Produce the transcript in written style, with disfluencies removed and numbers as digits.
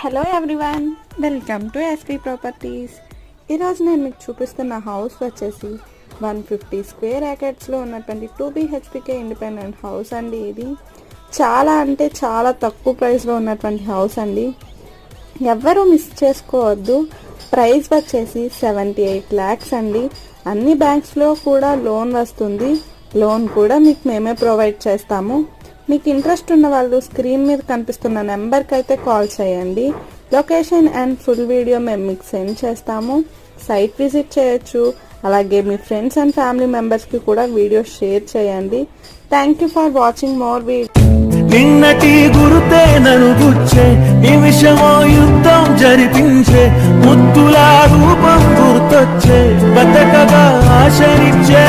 Hello everyone, welcome to SP properties. ఈరోజు నేను మీకు చూపిస్తున్న హౌస్ వచ్చేసి 150 స్క్వేర్ ఏకర్స్లో ఉన్నటువంటి 2 BHPK ఇండిపెండెంట్ హౌస్ అండి. ఇది చాలా అంటే చాలా తక్కువ ప్రైస్లో ఉన్నటువంటి హౌస్ అండి. ఎవ్వరూ మిస్ చేసుకోవద్దు. ప్రైస్ వచ్చేసి 78 lakhs అండి. అన్ని బ్యాంక్స్లో కూడా లోన్ వస్తుంది. లోన్ కూడా మీకు మేమే ప్రొవైడ్ చేస్తాము. మీకు ఇంట్రెస్ట్ ఉన్న వాళ్ళు స్క్రీన్ మీద కనిపిస్తున్న నెంబర్కి అయితే కాల్ చేయండి. లొకేషన్ అండ్ ఫుల్ వీడియో మేము మీకు సెండ్ చేస్తాము. సైట్ విజిట్ చేయొచ్చు. అలాగే మీ ఫ్రెండ్స్ అండ్ ఫ్యామిలీ మెంబర్స్కి కూడా వీడియో షేర్ చేయండి. Thank you for watching more video. నిన్నటి గురుతే నన్ను గుచ్చే నిమిషమో యుద్ధం జరిపించే ముత్తుల రూపం గుర్తొచ్చే బతకగా ఆశనిచ్చే